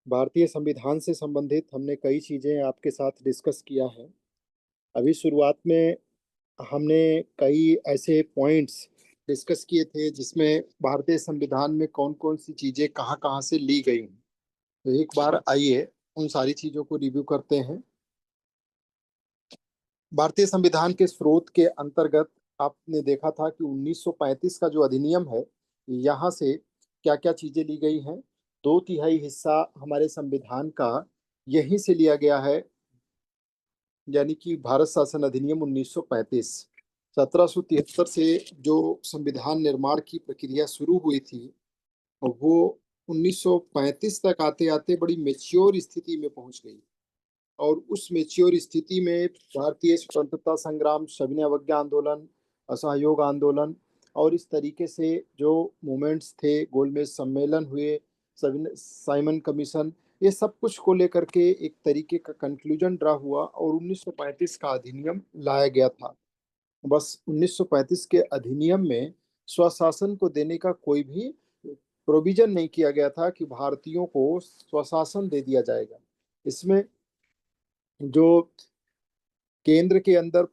भारतीय संविधान से संबंधित हमने कई चीजें आपके साथ डिस्कस किया है। अभी शुरुआत में हमने कई ऐसे पॉइंट्स डिस्कस किए थे जिसमें भारतीय संविधान में कौन कौन सी चीजें कहाँ कहाँ से ली गई हैं। तो एक बार आइए उन सारी चीजों को रिव्यू करते हैं। भारतीय संविधान के स्रोत के अंतर्गत आपने देखा था कि 1935 का जो अधिनियम है, यहाँ से क्या क्या चीजें ली गई हैं। दो तिहाई हिस्सा हमारे संविधान का यहीं से लिया गया है, यानी कि भारत शासन अधिनियम 1935। 1773 से जो संविधान निर्माण की प्रक्रिया शुरू हुई थी, वो 1935 तक आते आते बड़ी मेच्योर स्थिति में पहुंच गई। और उस मेच्योर स्थिति में भारतीय स्वतंत्रता संग्राम, सविनय अवज्ञा आंदोलन, असहयोग आंदोलन और इस तरीके से जो मूवमेंट्स थे, गोलमेज सम्मेलन हुए, साइमन कमीशन, ये सब कुछ को लेकर के एक तरीके का कंक्लूजन ड्रा हुआ और 1935 का अधिनियम लाया गया था। बस 1935 के अधिनियम में स्वशासन को देने का कोई भी प्रोविजन नहीं किया गया था कि भारतीयों को स्वशासन दे दिया जाएगा। इसमें जो केंद्र के अंदर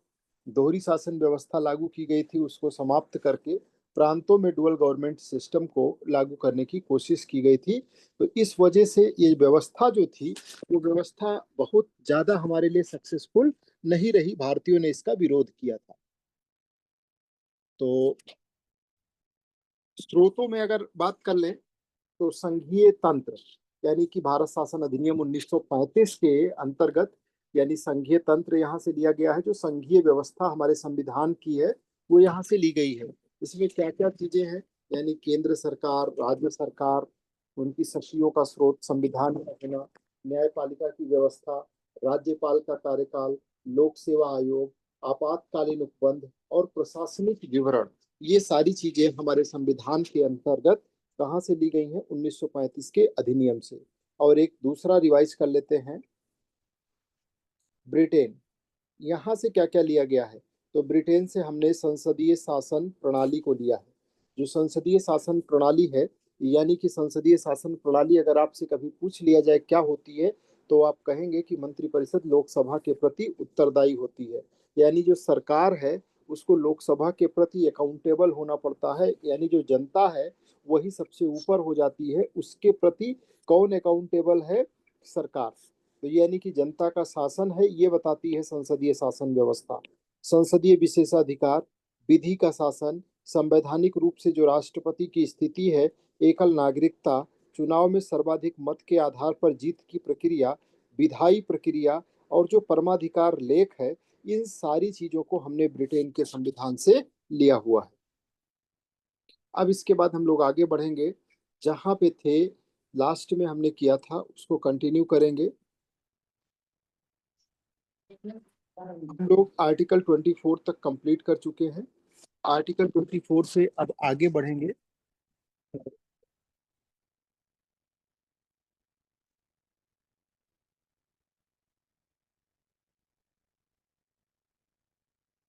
दोहरी शासन व्यवस्था लागू की गई थी, उसको समाप्त करके प्रांतों में डुअल गवर्नमेंट सिस्टम को लागू करने की कोशिश की गई थी। तो इस वजह से ये व्यवस्था जो थी, वो व्यवस्था बहुत ज्यादा हमारे लिए सक्सेसफुल नहीं रही। भारतीयों ने इसका विरोध किया था। तो स्रोतों में अगर बात कर ले तो संघीय तंत्र, यानी कि भारत शासन अधिनियम 1935 के अंतर्गत, यानी संघीय तंत्र यहाँ से लिया गया है। जो संघीय व्यवस्था हमारे संविधान की है, वो यहाँ से ली गई है। इसमें क्या क्या चीजें हैं, यानी केंद्र सरकार, राज्य सरकार, उनकी शक्तियों का स्रोत, संविधान का होना, न्यायपालिका की व्यवस्था, राज्यपाल का कार्यकाल, लोक सेवा आयोग, आपातकालीन उपबंध और प्रशासनिक विवरण, ये सारी चीजें हमारे संविधान के अंतर्गत कहाँ से ली गई हैं? 1935 के अधिनियम से। और एक दूसरा रिवाइज कर लेते हैं, ब्रिटेन, यहाँ से क्या क्या लिया गया है। तो ब्रिटेन से हमने संसदीय शासन प्रणाली को लिया है। जो संसदीय शासन प्रणाली है, यानी कि संसदीय शासन प्रणाली अगर आपसे कभी पूछ लिया जाए क्या होती है, तो आप कहेंगे कि मंत्रिपरिषद लोकसभा के प्रति उत्तरदायी होती है। यानी जो सरकार है, उसको लोकसभा के प्रति अकाउंटेबल होना पड़ता है। यानी जो जनता है वही सबसे ऊपर हो जाती है, उसके प्रति कौन अकाउंटेबल है? सरकार। तो यानी कि जनता का शासन है, ये बताती है संसदीय शासन व्यवस्था। संसदीय विशेषाधिकार, विधि का शासन, संवैधानिक रूप से जो राष्ट्रपति की स्थिति है, एकल नागरिकता, चुनाव में सर्वाधिक मत के आधार पर जीत की प्रक्रिया, विधायी प्रक्रिया और जो परमाधिकार लेख है, इन सारी चीजों को हमने ब्रिटेन के संविधान से लिया हुआ है। अब इसके बाद हम लोग आगे बढ़ेंगे, जहां पे थे लास्ट में हमने किया था उसको कंटिन्यू करेंगे। हम लोग आर्टिकल 24 तक कंप्लीट कर चुके हैं। आर्टिकल 24 से अब आगे बढ़ेंगे।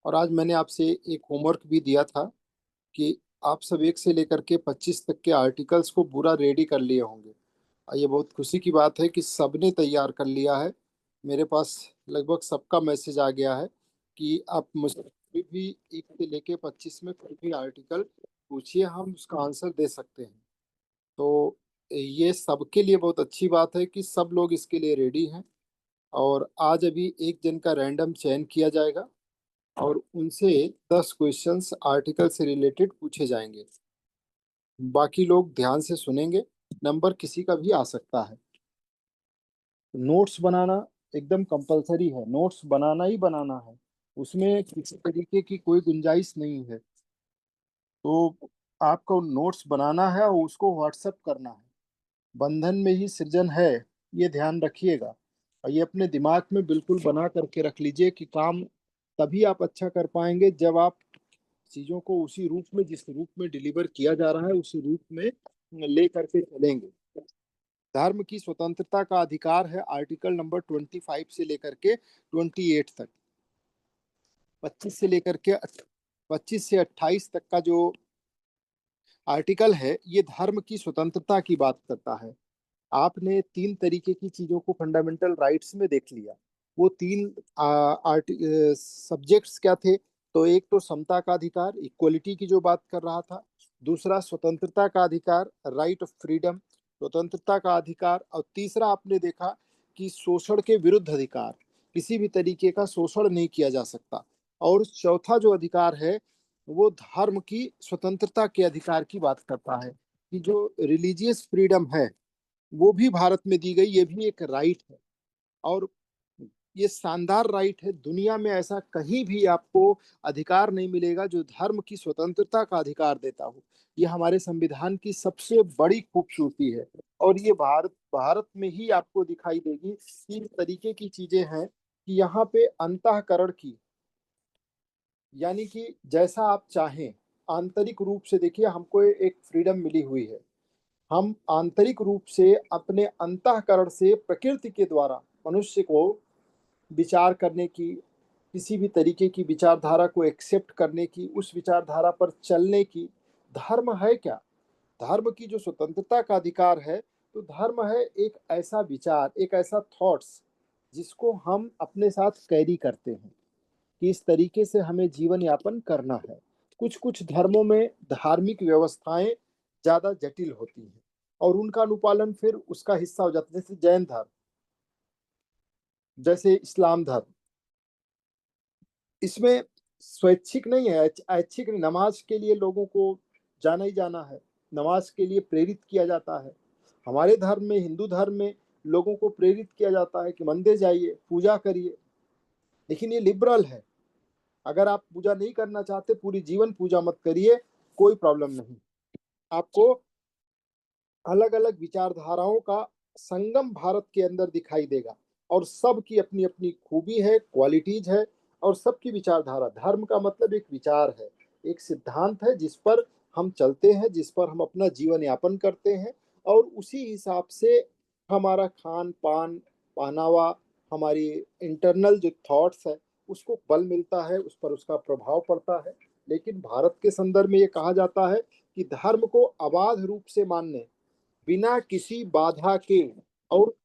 और आज मैंने आपसे एक होमवर्क भी दिया था कि आप सब 1 से लेकर के 25 तक के आर्टिकल्स को पूरा रेडी कर लिए होंगे। और ये बहुत खुशी की बात है कि सबने तैयार कर लिया है। मेरे पास लगभग सबका मैसेज आ गया है कि आप मुझसे कोई भी 1 से लेके 25 में कोई भी आर्टिकल पूछिए, हम उसका आंसर दे सकते हैं। तो ये सबके लिए बहुत अच्छी बात है कि सब लोग इसके लिए रेडी हैं। और आज अभी एक जन का रैंडम चयन किया जाएगा और उनसे 10 क्वेश्चंस आर्टिकल से रिलेटेड पूछे जाएंगे। बाकी लोग ध्यान से सुनेंगे, नंबर किसी का भी आ सकता है। नोट्स बनाना एकदम कंपलसरी है, नोट्स बनाना ही बनाना है, उसमें किसी तरीके की कोई गुंजाइश नहीं है। तो आपको नोट्स बनाना है और उसको व्हाट्सएप करना है। बंधन में ही सृजन है, ये ध्यान रखिएगा। और ये अपने दिमाग में बिल्कुल बना करके रख लीजिए कि काम तभी आप अच्छा कर पाएंगे जब आप चीजों को उसी रूप में, जिस रूप में डिलीवर किया जा रहा है, उसी रूप में ले करके चलेंगे। धर्म की स्वतंत्रता का अधिकार है, आर्टिकल नंबर 25 से लेकर के 28 तक। 25 से लेकर के 25 से 28 तक का जो आर्टिकल है, ये धर्म की स्वतंत्रता की बात करता है। आपने तीन तरीके की चीजों को फंडामेंटल राइट्स में देख लिया। वो तीन आर्ट सब्जेक्ट्स क्या थे? तो एक तो समता का अधिकार, इक्वलिटी की जो बात कर रहा था। दूसरा स्वतंत्रता का अधिकार, राइट ऑफ फ्रीडम, स्वतंत्रता का अधिकार। और तीसरा आपने देखा कि शोषण के विरुद्ध अधिकार, किसी भी तरीके का शोषण नहीं किया जा सकता। और चौथा जो अधिकार है वो धर्म की स्वतंत्रता के अधिकार की बात करता है, कि जो रिलीजियस फ्रीडम है वो भी भारत में दी गई, ये भी एक राइट है। और ये शानदार राइट है, दुनिया में ऐसा कहीं भी आपको अधिकार नहीं मिलेगा जो धर्म की स्वतंत्रता का अधिकार देता हो। ये हमारे संविधान की सबसे बड़ी खूबसूरती है। और ये भारत भारत में ही आपको दिखाई देगी कि इस तरीके की चीजें हैं कि यहाँ पे अंतःकरण की, यानी कि जैसा आप चाहें आंतरिक रूप से, देखिए हमको एक फ्रीडम मिली हुई है। हम आंतरिक रूप से अपने अंतःकरण से प्रकृति के द्वारा मनुष्य को विचार करने की, किसी भी तरीके की विचारधारा को एक्सेप्ट करने की, उस विचारधारा पर चलने की, धर्म है क्या? धर्म की जो स्वतंत्रता का अधिकार है, तो धर्म है एक ऐसा विचार, एक ऐसा थॉट्स जिसको हम अपने साथ कैरी करते हैं कि इस तरीके से हमें जीवन यापन करना है। कुछ कुछ धर्मों में धार्मिक व्यवस्थाएं ज्यादा जटिल होती हैं और उनका अनुपालन फिर उसका हिस्सा हो जाता है। जैसे जैन धर्म, जैसे इस्लाम धर्म, इसमें स्वैच्छिक नहीं है, ऐच्छिक नहीं। नमाज के लिए लोगों को जाना ही जाना है, नमाज के लिए प्रेरित किया जाता है। हमारे धर्म में, हिंदू धर्म में, लोगों को प्रेरित किया जाता है कि मंदिर जाइए, पूजा करिए। लेकिन ये लिबरल है, अगर आप पूजा नहीं करना चाहते पूरी जीवन पूजा मत करिए, कोई प्रॉब्लम नहीं। आपको अलग अलग विचारधाराओं का संगम भारत के अंदर दिखाई देगा। और सबकी अपनी अपनी खूबी है, क्वालिटीज है। और सबकी विचारधारा, धर्म का मतलब एक विचार है, एक सिद्धांत है जिस पर हम चलते हैं, जिस पर हम अपना जीवन यापन करते हैं। और उसी हिसाब से हमारा खान पान, पहनावा, हमारी इंटरनल जो थॉट्स है उसको बल मिलता है, उस पर उसका प्रभाव पड़ता है। लेकिन भारत के संदर्भ में ये कहा जाता है कि धर्म को अबाध रूप से मानने, बिना किसी बाधा के, और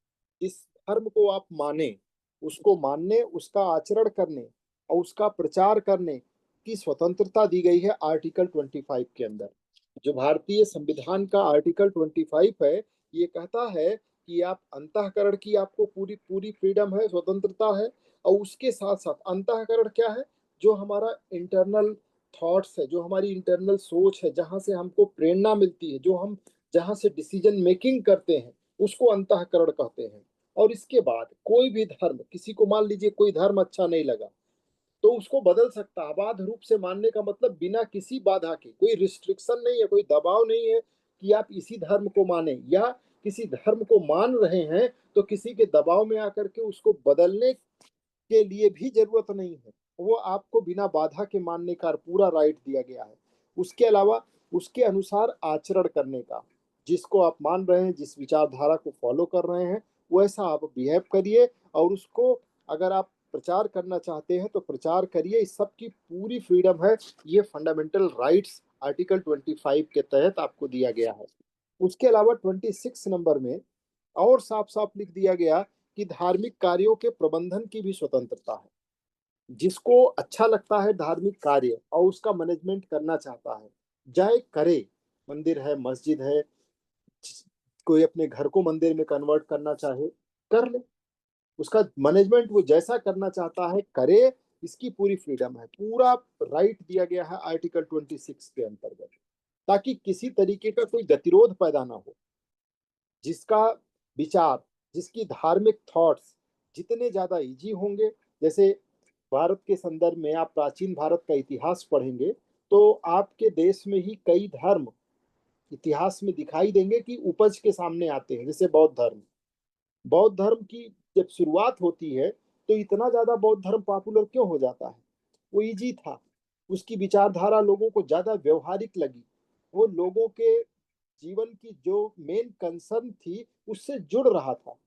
इस धर्म को आप माने, उसको मानने, उसका आचरण करने और उसका प्रचार करने की स्वतंत्रता दी गई है आर्टिकल 25 के अंदर। जो भारतीय संविधान का आर्टिकल 25 है, ये कहता है कि आप अंतःकरण की आपको पूरी पूरी फ्रीडम है, स्वतंत्रता है। और उसके साथ साथ अंतःकरण क्या है? जो हमारा इंटरनल थॉट्स है, जो हमारी इंटरनल सोच है, जहां से हमको प्रेरणा मिलती है, जो हम जहां से डिसीजन मेकिंग करते हैं, उसको अंतःकरण कहते हैं। और इसके बाद कोई भी धर्म, किसी को मान लीजिए कोई धर्म अच्छा नहीं लगा, तो उसको बदल सकता है। अबाध रूप से मानने का मतलब बिना किसी बाधा के, कोई रिस्ट्रिक्शन नहीं है, कोई दबाव नहीं है कि आप इसी धर्म को माने, या किसी धर्म को मान रहे हैं तो किसी के दबाव में आकर के उसको बदलने के लिए भी जरूरत नहीं है। वो आपको बिना बाधा के मानने का पूरा राइट दिया गया है। उसके अलावा उसके अनुसार आचरण करने का, जिसको आप मान रहे हैं, जिस विचारधारा को फॉलो कर रहे हैं, वैसा आप बिहेव करिए। और उसको अगर आप प्रचार करना चाहते हैं तो प्रचार करिए, इस सब की पूरी फ्रीडम है। ये फंडामेंटल राइट्स आर्टिकल 25 के तहत आपको दिया गया है। उसके अलावा 26 नंबर में और साफ साफ लिख दिया गया कि धार्मिक कार्यों के प्रबंधन की भी स्वतंत्रता है। जिसको अच्छा लगता है धार्मिक कार्य और उसका मैनेजमेंट करना चाहता है, जाए करे। मंदिर है, मस्जिद है, कोई अपने घर को मंदिर में कन्वर्ट करना चाहे, कर ले। उसका मैनेजमेंट वो जैसा करना चाहता है करे, इसकी पूरी फ्रीडम है, पूरा राइट दिया गया है आर्टिकल 26 के अंतर्गत, ताकि किसी तरीके का कोई गतिरोध पैदा ना हो। जिसका विचार, जिसकी धार्मिक थॉट्स जितने ज्यादा इजी होंगे, जैसे भारत के संदर्भ में आप प्राचीन भारत का इतिहास पढ़ेंगे तो आपके देश में ही कई धर्म इतिहास में दिखाई देंगे कि उपज के सामने आते हैं। जैसे बौद्ध धर्म, बौद्ध धर्म की जब शुरुआत होती है तो इतना ज्यादा बौद्ध धर्म पॉपुलर क्यों हो जाता है? वो इजी था, उसकी विचारधारा लोगों को ज्यादा व्यवहारिक लगी, वो लोगों के जीवन की जो मेन कंसर्न थी उससे जुड़ रहा था,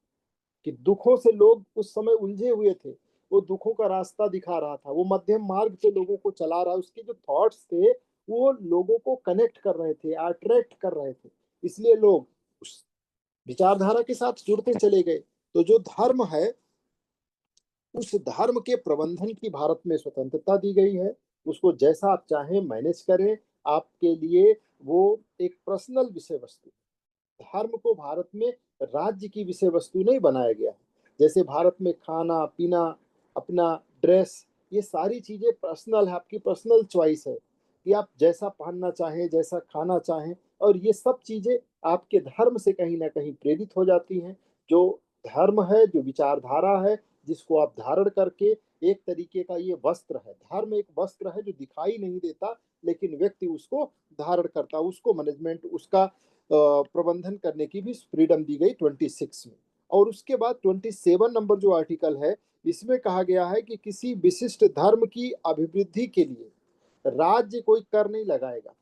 कि दुखों से लोग उस समय उलझे हुए थे, वो दुखों का रास्ता दिखा रहा था, वो मध्यम मार्ग पे लोगों को चला रहा, उसके जो थॉट्स थे वो लोगों को कनेक्ट कर रहे थे, अट्रैक्ट कर रहे थे। इसलिए लोग उस विचारधारा के साथ जुड़ते चले गए। तो जो धर्म है, उस धर्म के प्रबंधन की भारत में स्वतंत्रता दी गई है। उसको जैसा आप चाहें मैनेज करें, आपके लिए वो एक पर्सनल विषय वस्तु। धर्म को भारत में राज्य की विषय वस्तु नहीं बनाया गया है। जैसे भारत में खाना पीना, अपना ड्रेस, ये सारी चीजें पर्सनल है, आपकी पर्सनल चॉइस है कि आप जैसा पहनना चाहें, जैसा खाना चाहें। और ये सब चीजें आपके धर्म से कहीं ना कहीं प्रेरित हो जाती हैं। जो धर्म है, जो विचारधारा है, जिसको आप धारण करके, एक तरीके का ये वस्त्र है। धर्म एक वस्त्र है जो दिखाई नहीं देता, लेकिन व्यक्ति उसको धारण करता, उसको मैनेजमेंट, उसका प्रबंधन करने की भी फ्रीडम दी गई 26 में। और उसके बाद 27 नंबर जो आर्टिकल है, इसमें कहा गया है कि किसी विशिष्ट धर्म की अभिवृद्धि के लिए राज्य कोई कर नहीं लगाएगा।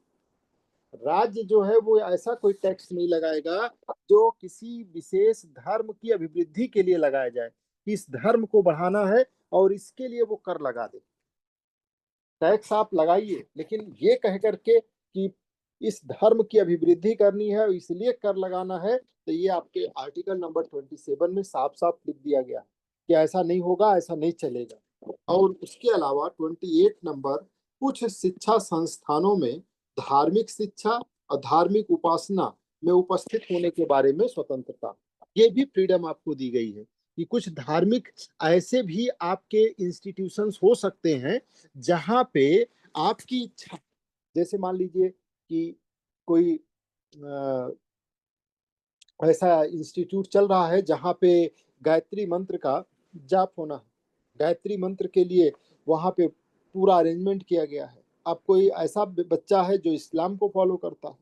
राज्य जो है वो ऐसा कोई टैक्स नहीं लगाएगा जो किसी विशेष धर्म की अभिवृद्धि के लिए लगाया जाए, कि इस धर्म को बढ़ाना है और इसके लिए वो कर लगा दे। टैक्स आप लगाइए, लेकिन ये कह करके कि इस धर्म की अभिवृद्धि करनी है इसलिए कर लगाना है, तो ये आपके आर्टिकल नंबर 27 में साफ साफ लिख दिया गया कि ऐसा नहीं होगा, ऐसा नहीं चलेगा। और उसके अलावा 28 नंबर, कुछ शिक्षा संस्थानों में धार्मिक शिक्षा और धार्मिक उपासना में उपस्थित होने के बारे में स्वतंत्रता, ये भी फ्रीडम आपको दी गई है कि कुछ धार्मिक ऐसे भी आपके इंस्टीट्यूशंस हो सकते हैं जहां पे आपकी इच्छा, जैसे मान लीजिए कि कोई ऐसा इंस्टीट्यूट चल रहा है जहाँ पे गायत्री मंत्र का जाप होना है, गायत्री मंत्र के लिए वहाँ पे पूरा अरेंजमेंट किया गया है। अब कोई ऐसा बच्चा है जो इस्लाम को फॉलो करता है,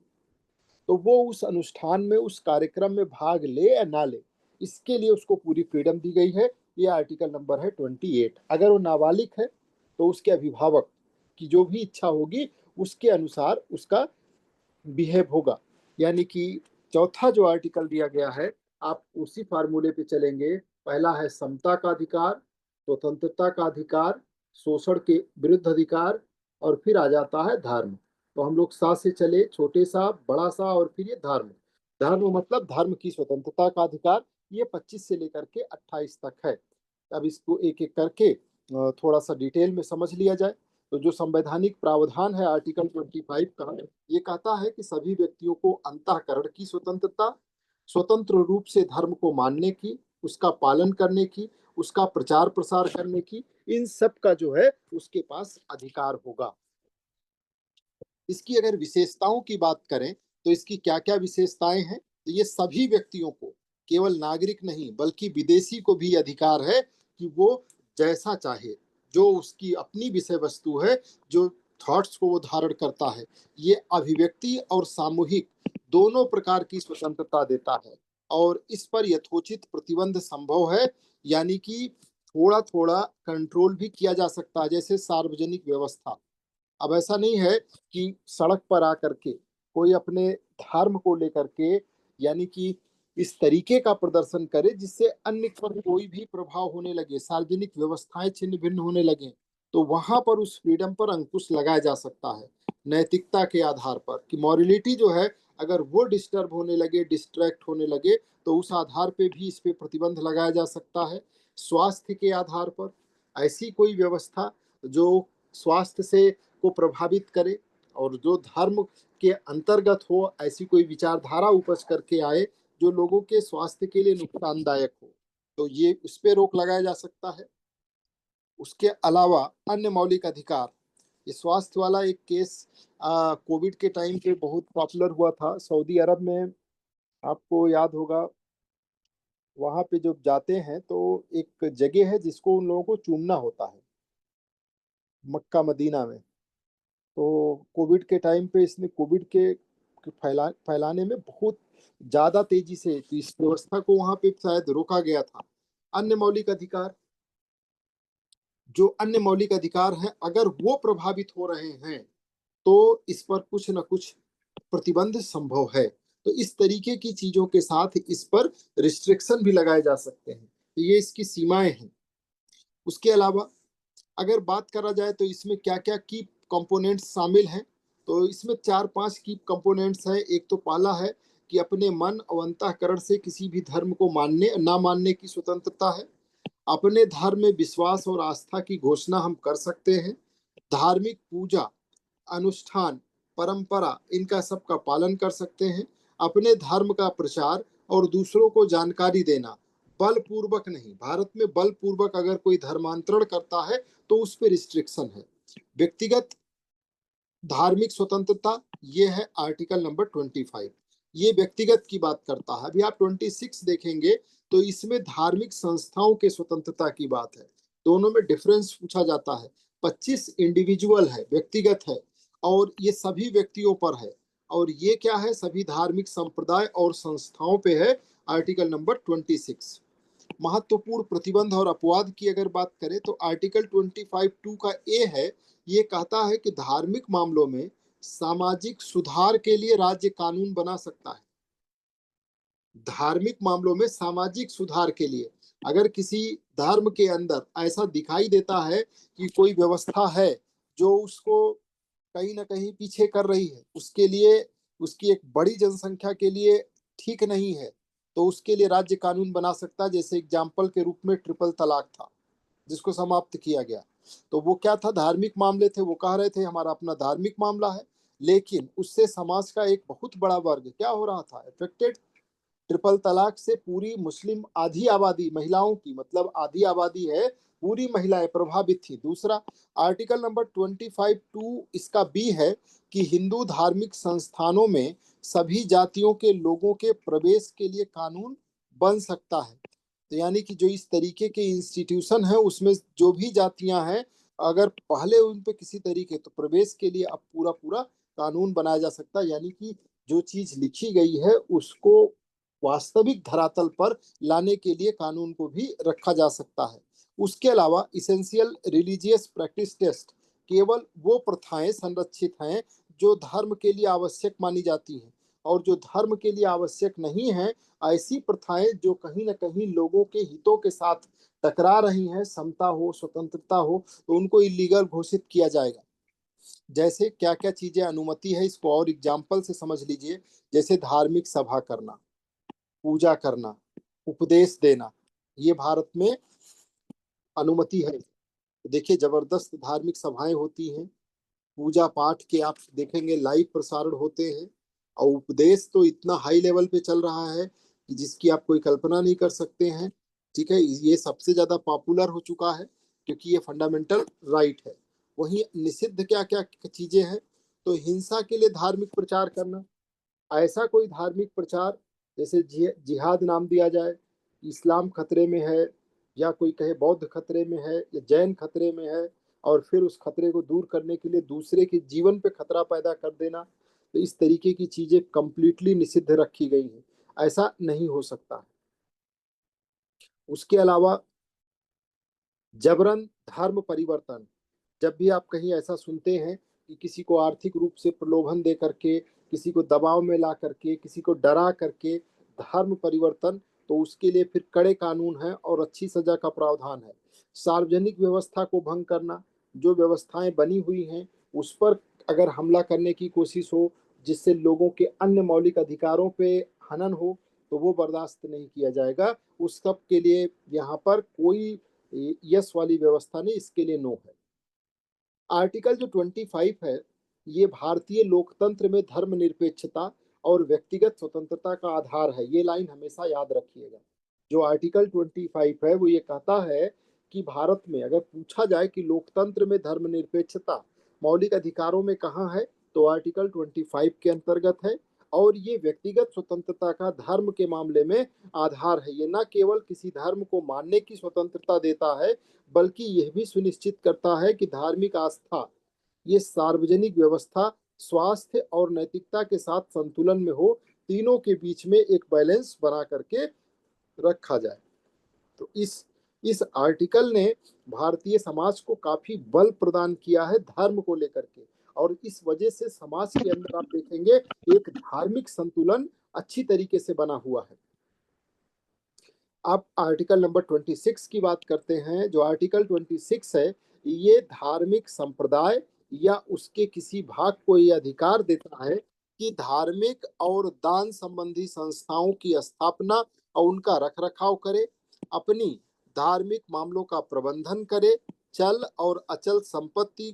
तो वो उस अनुष्ठान में, उस कार्यक्रम में भाग ले या ना ले, इसके लिए उसको पूरी फ्रीडम दी गई है। ये आर्टिकल नंबर है 28। अगर वो नाबालिग है तो उसके अभिभावक की जो भी इच्छा होगी उसके अनुसार उसका बिहेव होगा। यानी कि चौथा जो आर्टिकल दिया गया है, आप उसी फार्मूले पे चलेंगे। पहला है समता का अधिकार, स्वतंत्रता का अधिकार, शोषण के विरुद्ध अधिकार, और फिर आ जाता है धर्म। तो हम लोग सा से चले, छोटे सा, बड़ा सा, और फिर ये धर्म। धर्म मतलब धर्म की स्वतंत्रता का अधिकार। ये 25 से लेकर के 28 तक है। अब इसको एक एक करके थोड़ा सा डिटेल में समझ लिया जाए। तो जो संवैधानिक प्रावधान है आर्टिकल 25 का, ये कहता है कि सभी व्यक्तियों को अंतःकरण की स्वतंत्रता, स्वतंत्र रूप से धर्म को मानने की, उसका पालन करने की, उसका प्रचार प्रसार करने की, इन सब का जो है उसके पास अधिकार होगा। इसकी अगर विशेषताओं की बात करें तो इसकी क्या क्या विशेषताएं हैं, तो ये सभी व्यक्तियों को, केवल नागरिक नहीं बल्कि विदेशी को भी अधिकार है कि वो जैसा चाहे, जो उसकी अपनी विषय वस्तु है, जो थॉट्स को वो धारण करता है, ये अभिव्यक्ति और सामूहिक दोनों प्रकार की स्वतंत्रता देता है। और इस पर यथोचित प्रतिबंध संभव है, यानी कि थोड़ा थोड़ा कंट्रोल भी किया जा सकता है। जैसे सार्वजनिक व्यवस्था, अब ऐसा नहीं है कि सड़क पर आकर के कोई अपने धर्म को लेकर के, यानी कि इस तरीके का प्रदर्शन करे जिससे अन्य पर कोई भी प्रभाव होने लगे, सार्वजनिक व्यवस्थाएं छिन्न भिन्न होने लगे, तो वहां पर उस फ्रीडम पर अंकुश लगाया जा सकता है नैतिकता के आधार पर, कि मॉरलिटी जो है अगर वो डिस्टर्ब होने लगे, डिस्ट्रैक्ट होने लगे, तो उस आधार पे भी इस पे प्रतिबंध लगाया जा सकता है। स्वास्थ्य के आधार पर ऐसी कोई व्यवस्था जो स्वास्थ्य से को प्रभावित करे और जो धर्म के अंतर्गत हो, ऐसी कोई विचारधारा उपज करके आए जो लोगों के स्वास्थ्य के लिए नुकसानदायक हो, तो ये उस पर रोक लगाया जा सकता है। उसके अलावा अन्य मौलिक अधिकार, ये स्वास्थ्य वाला एक केस कोविड के टाइम पे बहुत पॉपुलर हुआ था सऊदी अरब में। आपको याद होगा, वहां पे जब जाते हैं तो एक जगह है जिसको उन लोगों को चूमना होता है, मक्का मदीना में। तो कोविड के टाइम पे इसने कोविड के फैलाने में बहुत ज्यादा तेजी से, तो इस व्यवस्था को वहां पे शायद रोका गया था। अन्य मौलिक अधिकार, जो अन्य मौलिक अधिकार हैं, अगर वो प्रभावित हो रहे हैं तो इस पर कुछ न कुछ प्रतिबंध संभव है। तो इस तरीके की चीजों के साथ इस पर रिस्ट्रिक्शन भी लगाए जा सकते हैं, तो ये इसकी सीमाएं हैं। उसके अलावा अगर बात करा जाए तो इसमें क्या क्या की कंपोनेंट्स शामिल हैं, तो इसमें चार पांच की कंपोनेंट्स हैं। एक तो पहला है कि अपने मन और अंतःकरण से किसी भी धर्म को मानने ना मानने की स्वतंत्रता है। अपने धर्म में विश्वास और आस्था की घोषणा हम कर सकते हैं। धार्मिक पूजा, अनुष्ठान, परंपरा, इनका सबका पालन कर सकते हैं। अपने धर्म का प्रचार और दूसरों को जानकारी देना, बलपूर्वक नहीं। भारत में बलपूर्वक अगर कोई धर्मांतरण करता है तो उस पर रिस्ट्रिक्शन है। व्यक्तिगत धार्मिक स्वतंत्रता, ये है आर्टिकल नंबर 25। ये व्यक्तिगत की बात करता है। अभी आप 26 देखेंगे तो इसमें धार्मिक संस्थाओं के स्वतंत्रता की बात है। दोनों में डिफरेंस पूछा जाता है। 25 इंडिविजुअल है, व्यक्तिगत है, और ये सभी व्यक्तियों पर है। और ये क्या है, सभी धार्मिक संप्रदाय और संस्थाओं पे है। Article number 26। महत्वपूर्ण प्रतिबंध और अपवाद की अगर बात करें तो आर्टिकल 25(2) का ए है। ये कहता है कि धार्मिक मामलों में सामाजिक सुधार के लिए राज्य कानून बना सकता है। धार्मिक मामलों में सामाजिक सुधार के लिए अगर किसी धर्म के अंदर ऐसा दिखाई देता है कि कोई व्यवस्था है जो उसको कहीं ना कहीं पीछे कर रही है, उसके लिए, उसकी एक बड़ी जनसंख्या के लिए ठीक नहीं है, तो उसके लिए राज्य कानून बना सकता है। जैसे एग्जाम्पल के रूप में ट्रिपल तलाक था, जिसको समाप्त किया गया। तो वो क्या था, धार्मिक मामले थे। वो कह रहे थे हमारा अपना धार्मिक मामला है, लेकिन उससे समाज का एक बहुत बड़ा वर्ग क्या हो रहा था, अफेक्टेड। ट्रिपल तलाक से पूरी मुस्लिम आधी आबादी, महिलाओं की मतलब आधी आबादी है, पूरी महिलाएं प्रभावित थी। दूसरा, आर्टिकल नंबर 25(2) इसका बी है कि हिंदू धार्मिक संस्थानों में सभी जातियों के लोगों के प्रवेश के लिए कानून बन सकता है। तो यानी कि जो इस तरीके के इंस्टीट्यूशन है उसमें जो भी जातियां हैं, अगर पहले उन पे किसी तरीके तो प्रवेश के लिए अब पूरा पूरा कानून बनाया जा सकता है। यानी कि जो चीज लिखी गई है उसको वास्तविक धरातल पर लाने के लिए कानून को भी रखा जा सकता है। उसके अलावा इसेंशियल रिलीजियस प्रैक्टिस टेस्ट, केवल वो प्रथाएं संरक्षित हैं जो धर्म के लिए आवश्यक मानी जाती हैं, और जो धर्म के लिए आवश्यक नहीं है, ऐसी प्रथाएं जो कहीं ना कहीं लोगों के हितों के साथ टकरा रही हैं, समता हो, स्वतंत्रता हो, तो उनको इलीगल घोषित किया जाएगा। जैसे क्या क्या चीजें अनुमति है, इसको और एग्जाम्पल से समझ लीजिए। जैसे धार्मिक सभा करना, पूजा करना, उपदेश देना, ये भारत में अनुमति है। देखिए जबरदस्त धार्मिक सभाएं होती हैं, पूजा पाठ के आप देखेंगे लाइव प्रसारण होते हैं, और उपदेश तो इतना हाई लेवल पे चल रहा है कि जिसकी आप कोई कल्पना नहीं कर सकते हैं। ठीक है, ये सबसे ज्यादा पॉपुलर हो चुका है क्योंकि ये फंडामेंटल राइट है। वहीं निषिद्ध क्या क्या चीजें हैं, तो हिंसा के लिए धार्मिक प्रचार करना, ऐसा कोई धार्मिक प्रचार जैसे जिहाद नाम दिया जाए, इस्लाम खतरे में है, या कोई कहे बौद्ध खतरे में है या जैन खतरे में है, और फिर उस खतरे को दूर करने के लिए दूसरे के जीवन पे खतरा पैदा कर देना, तो इस तरीके की चीजें कंप्लीटली निषिद्ध रखी गई हैं। ऐसा नहीं हो सकता। उसके अलावा जबरन धर्म परिवर्तन, जब भी आप कहीं ऐसा सुनते हैं कि किसी को आर्थिक रूप से प्रलोभन दे करके, किसी को दबाव में ला करके, किसी को डरा करके धर्म परिवर्तन, तो उसके लिए फिर कड़े कानून हैं और अच्छी सजा का प्रावधान है। सार्वजनिक व्यवस्था को भंग करना, जो व्यवस्थाएं बनी हुई हैं उस पर अगर हमला करने की कोशिश हो जिससे लोगों के अन्य मौलिक अधिकारों पे हनन हो, तो वो बर्दाश्त नहीं किया जाएगा। उस सब के लिए यहाँ पर कोई यस वाली व्यवस्था नहीं, इसके लिए नो है। आर्टिकल जो 25 है, ये भारतीय लोकतंत्र में धर्मनिरपेक्षता और व्यक्तिगत स्वतंत्रता का आधार है। ये लाइन हमेशा याद रखिएगा। जो आर्टिकल 25 है वो ये कहता है कि भारत में अगर पूछा जाए कि लोकतंत्र में धर्मनिरपेक्षता मौलिक अधिकारों में कहाँ है, तो आर्टिकल 25 के अंतर्गत है। और ये व्यक्तिगत स्वतंत्रता का धर्म के मामले में आधार है। ये न केवल किसी धर्म को मानने की स्वतंत्रता देता है, बल्कि यह भी सुनिश्चित करता है कि धार्मिक आस्था ये सार्वजनिक व्यवस्था, स्वास्थ्य और नैतिकता के साथ संतुलन में हो, तीनों के बीच में एक बैलेंस बना करके रखा जाए। तो इस आर्टिकल ने भारतीय समाज को काफी बल प्रदान किया है धर्म को लेकर के, और इस वजह से समाज के अंदर आप देखेंगे एक धार्मिक संतुलन अच्छी तरीके से बना हुआ है। आप आर्टिकल नंबर 26 की बात करते हैं। जो आर्टिकल 26 है, ये धार्मिक संप्रदाय या उसके किसी भाग को ये अधिकार देता है कि धार्मिक और दान संबंधी संस्थाओं की स्थापना और उनका रखरखाव करे, अपनी धार्मिक मामलों का प्रबंधन करे, चल और अचल संपत्ति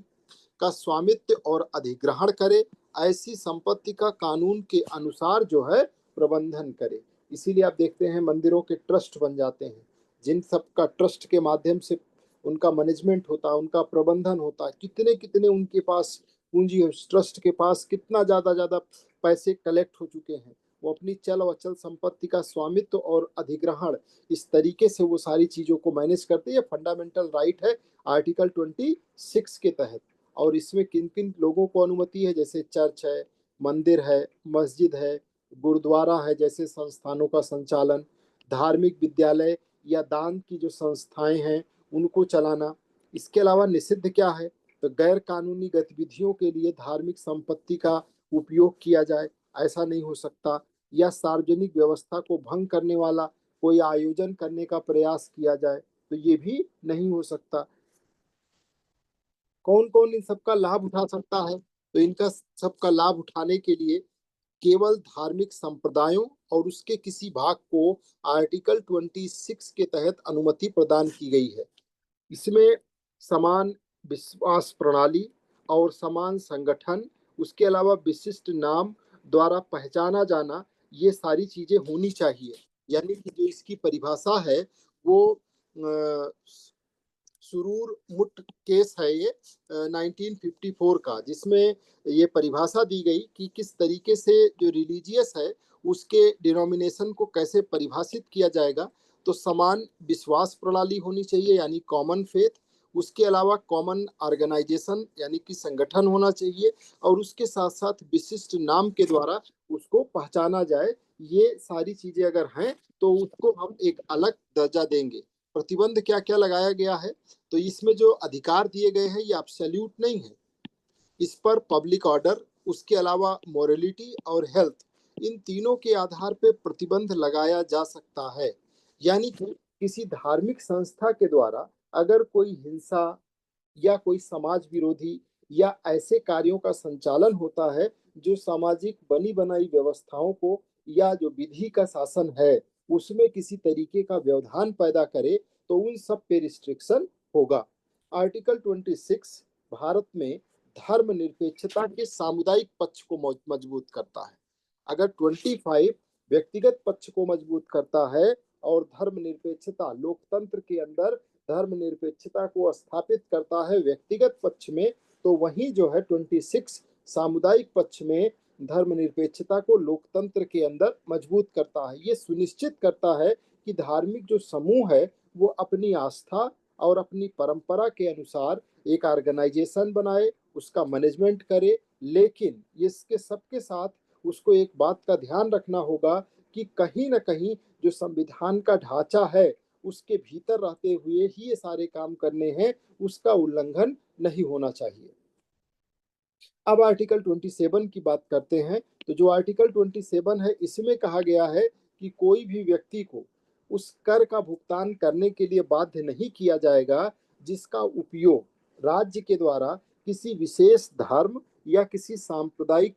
का स्वामित्व और अधिग्रहण करे, ऐसी संपत्ति का कानून के अनुसार जो है प्रबंधन करे। इसीलिए आप देखते हैं मंदिरों के ट्रस्ट बन जाते हैं, जिन सब का ट्रस्ट के माध्यम से उनका मैनेजमेंट होता है, उनका प्रबंधन होता है, कितने कितने उनके पास पूंजी है, उस ट्रस्ट के पास कितना ज्यादा ज्यादा पैसे कलेक्ट हो चुके हैं। वो अपनी चल और अचल संपत्ति का स्वामित्व और अधिग्रहण इस तरीके से वो सारी चीजों को मैनेज करते हैं। फंडामेंटल राइट है आर्टिकल 26 के तहत। और इसमें किन किन लोगों को अनुमति है, जैसे चर्च है, मंदिर है, मस्जिद है, गुरुद्वारा है जैसे संस्थानों का संचालन, धार्मिक विद्यालय या दान की जो संस्थाएं हैं उनको चलाना। इसके अलावा निषिद्ध क्या है, तो गैर कानूनी गतिविधियों के लिए धार्मिक संपत्ति का उपयोग किया जाए, ऐसा नहीं हो सकता। या सार्वजनिक व्यवस्था को भंग करने वाला कोई आयोजन करने का प्रयास किया जाए, तो ये भी नहीं हो सकता। कौन कौन इन सबका लाभ उठा सकता है, तो इनका सबका लाभ उठाने के लिए केवल धार्मिक संप्रदायों और उसके किसी भाग को आर्टिकल 26 के तहत अनुमति प्रदान की गई है। इसमें समान विश्वास प्रणाली और समान संगठन, उसके अलावा विशिष्ट नाम द्वारा पहचाना जाना, ये सारी चीजें होनी चाहिए। यानी कि जो इसकी परिभाषा है वो सुरूर मुट केस है ये 1954 का, जिसमें ये परिभाषा दी गई कि किस तरीके से जो रिलीजियस है उसके डिनोमिनेशन को कैसे परिभाषित किया जाएगा। तो समान विश्वास प्रणाली होनी चाहिए यानी कॉमन फेथ, उसके अलावा कॉमन ऑर्गेनाइजेशन यानी कि संगठन होना चाहिए, और उसके साथ साथ विशिष्ट नाम के द्वारा उसको पहचाना जाए। ये सारी चीजें अगर हैं तो उसको हम एक अलग दर्जा देंगे। प्रतिबंध क्या क्या लगाया गया है, तो इसमें जो अधिकार दिए गए हैं ये एब्सोल्यूट नहीं है। इस पर पब्लिक ऑर्डर, उसके अलावा मोरलिटी और हेल्थ, इन तीनों के आधार पर प्रतिबंध लगाया जा सकता है। यानी कि किसी धार्मिक संस्था के द्वारा अगर कोई हिंसा या कोई समाज विरोधी या ऐसे कार्यों का संचालन होता है जो सामाजिक बनी बनाई व्यवस्थाओं को या जो विधि का शासन है उसमें किसी तरीके का व्यवधान पैदा करे, तो उन सब पे रिस्ट्रिक्शन होगा। आर्टिकल 26 भारत में धर्मनिरपेक्षता के सामुदायिक पक्ष को मजबूत करता है। अगर 25 व्यक्तिगत पक्ष को मजबूत करता है और धर्मनिरपेक्षता लोकतंत्र के अंदर धर्मनिरपेक्षता को स्थापित करता है व्यक्तिगत पक्ष में, तो वहीं जो है 26 सामुदायिक पक्ष में धर्मनिरपेक्षता को लोकतंत्र के अंदर मजबूत करता है। ये सुनिश्चित करता है कि धार्मिक जो समूह है वो अपनी आस्था और अपनी परंपरा के अनुसार एक ऑर्गेनाइजेशन बनाए, उसका मैनेजमेंट करे, लेकिन इसके सबके साथ उसको एक बात का ध्यान रखना होगा कि कहीं ना कहीं जो संविधान का ढांचा है उसके भीतर रहते हुए ही ये सारे काम करने हैं, उसका उल्लंघन नहीं होना चाहिए। अब आर्टिकल 27 की बात करते हैं। तो जो आर्टिकल 27 है इसमें कहा गया है कि कोई भी व्यक्ति को उस कर का भुगतान करने के लिए बाध्य नहीं किया जाएगा जिसका उपयोग राज्य के द्वारा किसी विशेष धर्म या किसी सांप्रदायिक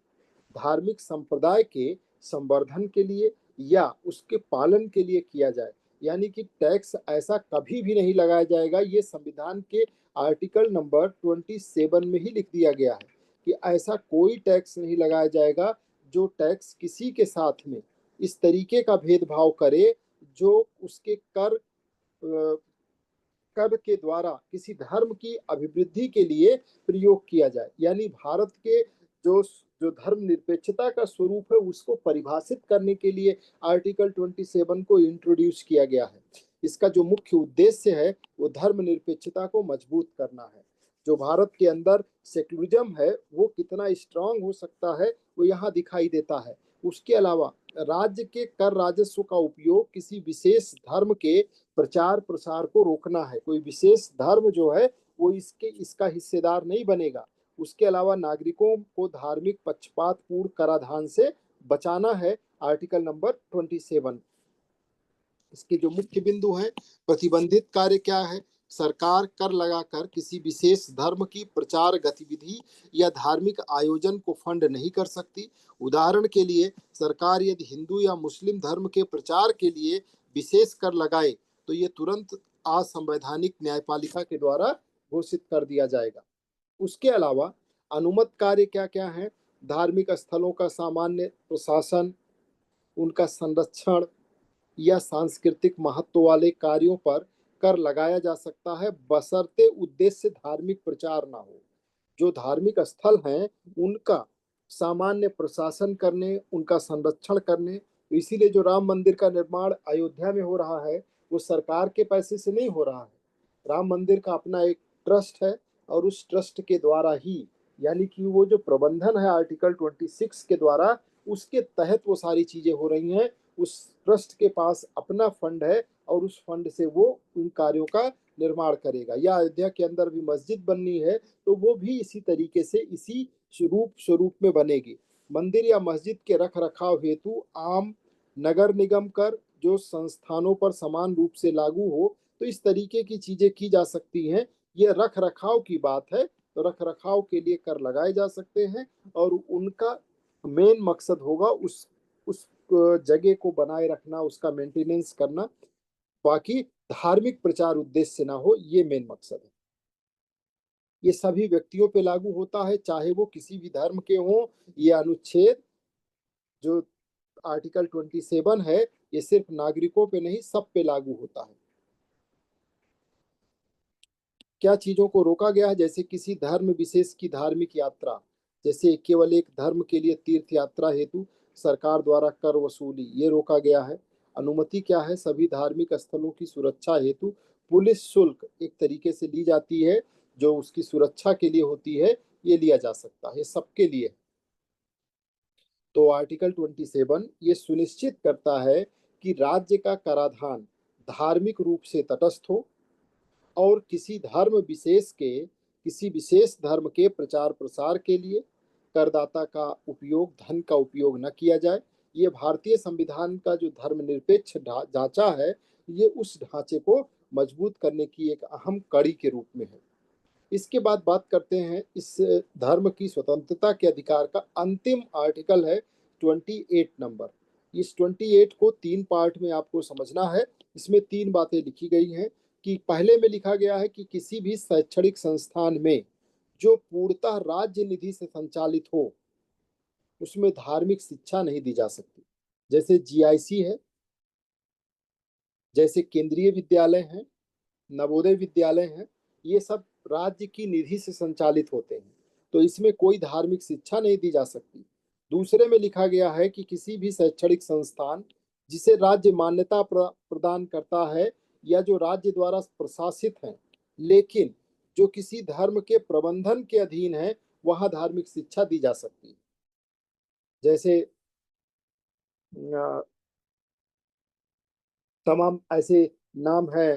धार्मिक संप्रदाय के संवर्धन के लिए या उसके पालन के लिए किया जाए। यानी कि टैक्स ऐसा कभी भी नहीं लगाया जाएगा, ये संविधान के आर्टिकल नंबर 27 में ही लिख दिया गया है कि ऐसा कोई टैक्स नहीं लगाया जाएगा जो टैक्स किसी के साथ में इस तरीके का भेदभाव करे जो उसके कर के द्वारा किसी धर्म की अभिवृद्धि के लिए प्रयोग किया जाए। यानी भारत के जो जो धर्म निरपेक्षता का स्वरूप है उसको परिभाषित करने के लिए आर्टिकल 27 को इंट्रोड्यूस किया गया है। इसका जो मुख्य उद्देश्य है वो धर्म निरपेक्षता को मजबूत करना है। जो भारत के अंदर सेक्युलरिज्म है वो कितना स्ट्रांग हो सकता है वो यहाँ दिखाई देता है। उसके अलावा राज्य के कर राजस्व का उपयोग किसी विशेष धर्म के प्रचार प्रसार को रोकना है। कोई विशेष धर्म जो है वो इसका हिस्सेदार नहीं बनेगा। उसके अलावा नागरिकों को धार्मिक पक्षपात पूर्ण कराधान से बचाना है, आर्टिकल नंबर 27। इसके जो मुख्य बिंदु हैं, प्रतिबंधित कार्य क्या है, सरकार कर लगाकर किसी विशेष धर्म की प्रचार गतिविधि या धार्मिक आयोजन को फंड नहीं कर सकती। उदाहरण के लिए सरकार यदि हिंदू या मुस्लिम धर्म के प्रचार के लिए विशेष कर लगाए तो ये तुरंत असंवैधानिक न्यायपालिका के द्वारा घोषित कर दिया जाएगा। उसके अलावा अनुमत कार्य क्या क्या है? धार्मिक स्थलों का सामान्य प्रशासन, उनका संरक्षण या सांस्कृतिक महत्व वाले कार्यों पर कर लगाया जा सकता है, बशर्ते उद्देश्य धार्मिक प्रचार ना हो। जो धार्मिक स्थल हैं उनका सामान्य प्रशासन करने, उनका संरक्षण करने, इसीलिए जो राम मंदिर का निर्माण अयोध्या में हो रहा है वो सरकार के पैसे से नहीं हो रहा है। राम मंदिर का अपना एक ट्रस्ट है और उस ट्रस्ट के द्वारा ही, यानी कि वो जो प्रबंधन है आर्टिकल 26 के द्वारा, उसके तहत वो सारी चीजें हो रही हैं। उस ट्रस्ट के पास अपना फंड है और उस फंड से वो उन कार्यों का निर्माण करेगा। या अयोध्या के अंदर भी मस्जिद बननी है तो वो भी इसी तरीके से इसी स्वरूप में बनेगी। मंदिर या मस्जिद के रख रखाव हेतु आम नगर निगम कर जो संस्थानों पर समान रूप से लागू हो, तो इस तरीके की चीजें की जा सकती हैं। ये रख रखाव की बात है, तो रख रखाव के लिए कर लगाए जा सकते हैं और उनका मेन मकसद होगा उस जगह को बनाए रखना, उसका मेंटेनेंस करना। बाकी धार्मिक प्रचार उद्देश्य से ना हो, ये मेन मकसद है। ये सभी व्यक्तियों पे लागू होता है, चाहे वो किसी भी धर्म के हों। ये अनुच्छेद जो आर्टिकल 27 है ये सिर्फ नागरिकों पे नहीं, सब पे लागू होता है। क्या चीजों को रोका गया है? जैसे किसी धर्म विशेष की धार्मिक यात्रा, जैसे केवल एक धर्म के लिए तीर्थ यात्रा हेतु सरकार द्वारा कर वसूली, ये रोका गया है। अनुमति क्या है? सभी धार्मिक स्थलों की सुरक्षा हेतु पुलिस शुल्क एक तरीके से ली जाती है, जो उसकी सुरक्षा के लिए होती है, ये लिया जा सकता है, सबके लिए। तो आर्टिकल 27 ये सुनिश्चित करता है कि राज्य का कराधान धार्मिक रूप से तटस्थ हो और किसी विशेष धर्म के प्रचार प्रसार के लिए करदाता का उपयोग, धन का उपयोग न किया जाए। ये भारतीय संविधान का जो धर्मनिरपेक्ष ढांचा है, ये उस ढांचे को मजबूत करने की एक अहम कड़ी के रूप में है। इसके बाद बात करते हैं इस धर्म की स्वतंत्रता के अधिकार का। अंतिम आर्टिकल है 28 नंबर। इस 28 को 3 पार्ट में आपको समझना है। इसमें 3 बातें लिखी गई हैं कि पहले में लिखा गया है कि किसी भी शैक्षणिक संस्थान में जो पूर्णतः राज्य निधि से संचालित हो उसमें धार्मिक शिक्षा नहीं दी जा सकती। जैसे जीआईसी है, जैसे केंद्रीय विद्यालय हैं, नवोदय विद्यालय हैं, ये सब राज्य की निधि से संचालित होते हैं, तो इसमें कोई धार्मिक शिक्षा नहीं दी जा सकती। दूसरे में लिखा गया है कि किसी भी शैक्षणिक संस्थान जिसे राज्य मान्यता प्रदान करता है या जो राज्य द्वारा प्रशासित है लेकिन जो किसी धर्म के प्रबंधन के अधीन है, वहां धार्मिक शिक्षा दी जा सकती है। जैसे तमाम ऐसे नाम है।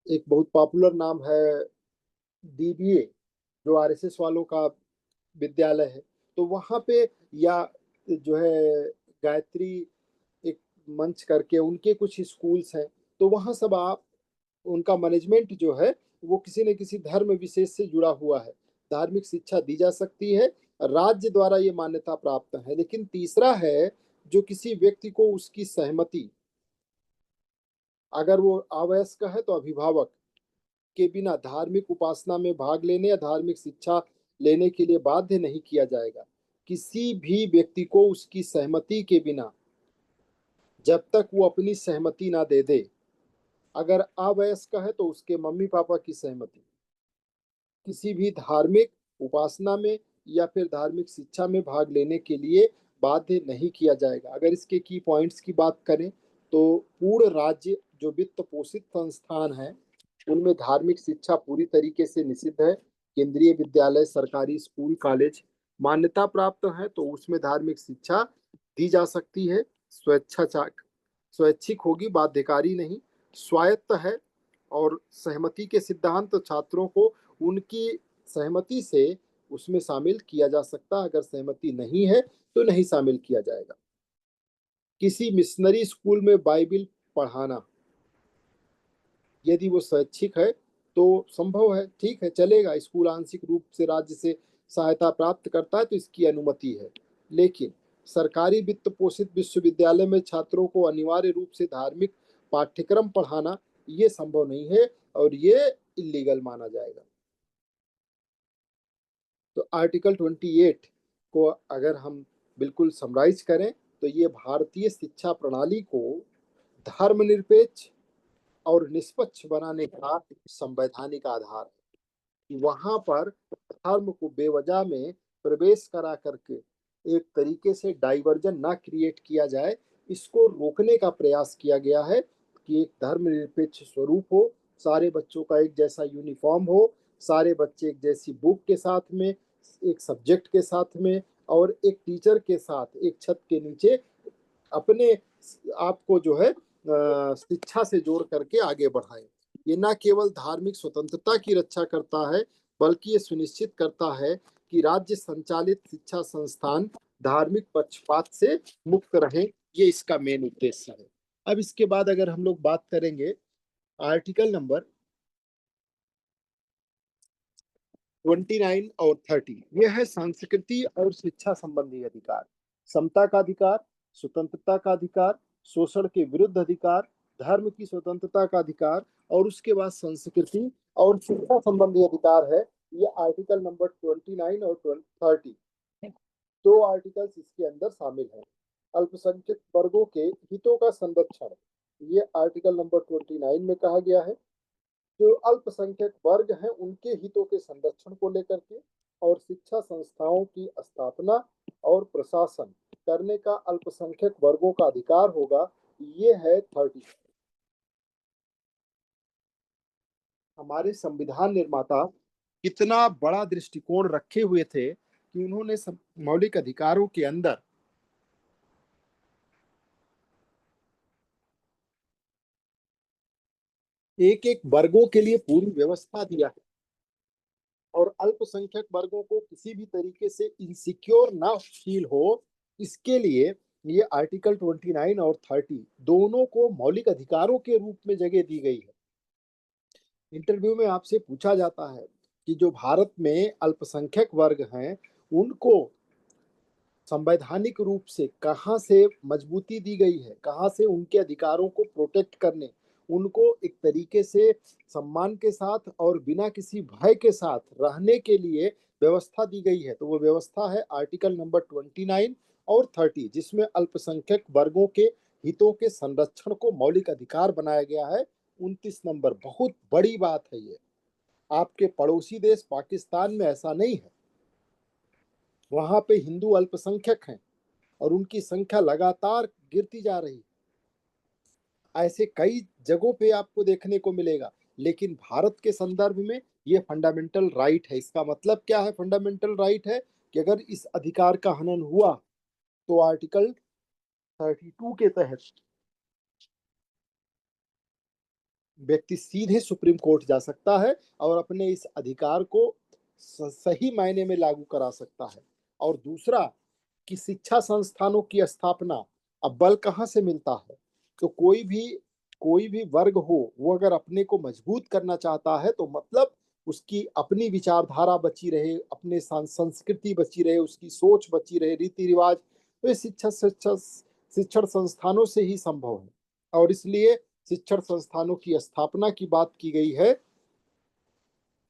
एक बहुत पॉपुलर नाम है डीबीए, जो आरएसएस वालों का विद्यालय है, तो वहां पे, या जो है गायत्री एक मंच करके उनके कुछ स्कूल्स हैं, तो वहां सब आप उनका मैनेजमेंट जो है वो किसी न किसी धर्म विशेष से जुड़ा हुआ है। धार्मिक शिक्षा दी जा सकती है, राज्य द्वारा ये मान्यता प्राप्त है। लेकिन तीसरा है जो किसी व्यक्ति को उसकी सहमति, अगर वो अवयस्क है तो अभिभावक के बिना धार्मिक उपासना में भाग लेने या धार्मिक शिक्षा लेने के लिए बाध्य नहीं किया जाएगा। किसी भी व्यक्ति को उसकी सहमति के बिना, जब तक वो अपनी सहमति ना दे दे, अगर अवयस्क है तो उसके मम्मी पापा की सहमति, किसी भी धार्मिक उपासना में या फिर धार्मिक शिक्षा में भाग लेने के लिए बाध्य नहीं किया जाएगा। अगर इसके की पॉइंट्स की बात करें तो पूर्ण राज्य जो वित्त पोषित संस्थान है उनमें धार्मिक शिक्षा पूरी तरीके से निषिद्ध है। केंद्रीय विद्यालय, सरकारी स्कूल, कॉलेज मान्यता प्राप्त है तो उसमें धार्मिक शिक्षा दी जा सकती है। स्वैच्छिक होगी, बाध्यकारी नहीं। स्वायत्त है और सहमति के सिद्धांत छात्रों को उनकी सहमति से उसमें शामिल किया जा सकता है। अगर सहमति नहीं है तो नहीं शामिल किया जाएगा। किसी मिशनरी स्कूल में बाइबिल पढ़ाना, यदि वो स्वैच्छिक है तो संभव है, ठीक है, चलेगा। स्कूल आंशिक रूप से राज्य से सहायता प्राप्त करता है तो इसकी अनुमति है। लेकिन सरकारी वित्त पोषित विश्वविद्यालय में छात्रों को अनिवार्य रूप से धार्मिक पाठ्यक्रम पढ़ाना ये संभव नहीं है और ये इलीगल माना जाएगा। तो आर्टिकल 28 को अगर हम बिल्कुल समराइज करें तो ये भारतीय शिक्षा प्रणाली को धर्मनिरपेक्ष और निष्पक्ष बनाने का संवैधानिक आधार है। वहां पर धर्म को बेवजह में प्रवेश करा करके एक तरीके से डाइवर्जन ना क्रिएट किया जाए, इसको रोकने का प्रयास किया गया है कि एक धर्मनिरपेक्ष स्वरूप हो, सारे बच्चों का एक जैसा यूनिफॉर्म हो, सारे बच्चे एक जैसी बुक के साथ में, एक सब्जेक्ट के साथ में और एक टीचर के साथ एक छत के नीचे अपने आप को जो है शिक्षा से जोड़ करके आगे बढ़ाए। ये ना केवल धार्मिक स्वतंत्रता की रक्षा करता है बल्कि ये सुनिश्चित करता है कि राज्य संचालित शिक्षा संस्थान धार्मिक पक्षपात से मुक्त रहे। ये इसका मेन उद्देश्य है। अब इसके बाद अगर हम लोग बात करेंगे आर्टिकल नंबर 29 और 30, ये है संस्कृति और शिक्षा संबंधी अधिकार, समता का अधिकार, स्वतंत्रता का अधिकार, शोषण के विरुद्ध अधिकार, धर्म की स्वतंत्रता का अधिकार और उसके बाद संस्कृति और शिक्षा संबंधी अधिकार है। ये आर्टिकल नंबर 29 और 30, दो आर्टिकल्स इसके अंदर शामिल हैं। अल्पसंख्यक वर्गों के हितों का संरक्षण, ये आर्टिकल नंबर 29 में कहा गया है। जो अल्पसंख्यक वर्ग हैं उनके हितों के संरक्षण को लेकर के और शिक्षा संस्थाओं की स्थापना और प्रशासन करने का अल्पसंख्यक वर्गों का अधिकार होगा, ये है 30। हमारे संविधान निर्माता कितना बड़ा दृष्टिकोण रखे हुए थे कि उन्होंने मौलिक अधिकारों के अंदर एक एक वर्गों के लिए पूरी व्यवस्था दिया है और अल्पसंख्यक वर्गों को किसी भी तरीके से इनसिक्योर ना फील हो, इसके लिए ये आर्टिकल 29 और 30 दोनों को मौलिक अधिकारों के रूप में जगह दी गई है। इंटरव्यू में आपसे पूछा जाता है कि जो भारत में अल्पसंख्यक वर्ग हैं उनको संवैधानिक रूप से कहाँ से मजबूती दी गई है, कहाँ से उनके अधिकारों को प्रोटेक्ट करने, उनको एक तरीके से सम्मान के साथ और बिना किसी भय के साथ रहने के लिए व्यवस्था दी गई है। तो वो व्यवस्था है आर्टिकल नंबर 29 और 30, जिसमें अल्पसंख्यक वर्गों के हितों के संरक्षण को मौलिक अधिकार बनाया गया है। 29 नंबर बहुत बड़ी बात है ये। आपके पड़ोसी देश पाकिस्तान में ऐसा नहीं है, वहां पे हिंदू अल्पसंख्यक हैं और उनकी संख्या लगातार गिरती जा रही। ऐसे कई जगहों पे आपको देखने को मिलेगा, लेकिन भारत के संदर्भ में ये फंडामेंटल राइट है। इसका मतलब क्या है? फंडामेंटल राइट है कि अगर इस अधिकार का हनन हुआ तो आर्टिकल 32 के तहत व्यक्ति सीधे सुप्रीम कोर्ट जा सकता है और अपने इस अधिकार को सही मायने में लागू करा सकता है। और दूसरा कि शिक्षा संस्थानों की स्थापना, अब बल कहाँ से मिलता है? तो कोई भी वर्ग हो वो अगर अपने को मजबूत करना चाहता है तो मतलब उसकी अपनी विचारधारा बची रहे, अपने संस्कृति बची रहे, उसकी सोच बची रहे, रीति रिवाज, तो ये शिक्षण संस्थानों से ही संभव है। और इसलिए शिक्षण संस्थानों की स्थापना की बात की गई है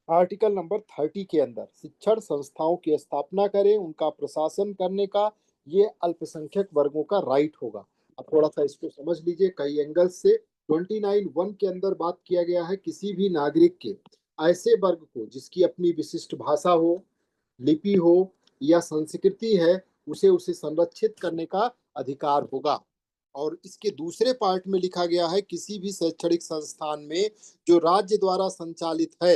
आर्टिकल नंबर 30 के अंदर। शिक्षण संस्थाओं की स्थापना करें, उनका प्रशासन करने का ये अल्पसंख्यक वर्गों का राइट होगा। अब थोड़ा सा इसको समझ लीजिए कई एंगल से। 29(1) के अंदर बात किया गया है किसी भी नागरिक के ऐसे वर्ग को जिसकी अपनी विशिष्ट भाषा हो, लिपि हो या संस्कृति है, उसे उसे संरक्षित करने का अधिकार होगा। और इसके दूसरे पार्ट में लिखा गया है किसी भी शैक्षणिक संस्थान में जो राज्य द्वारा संचालित है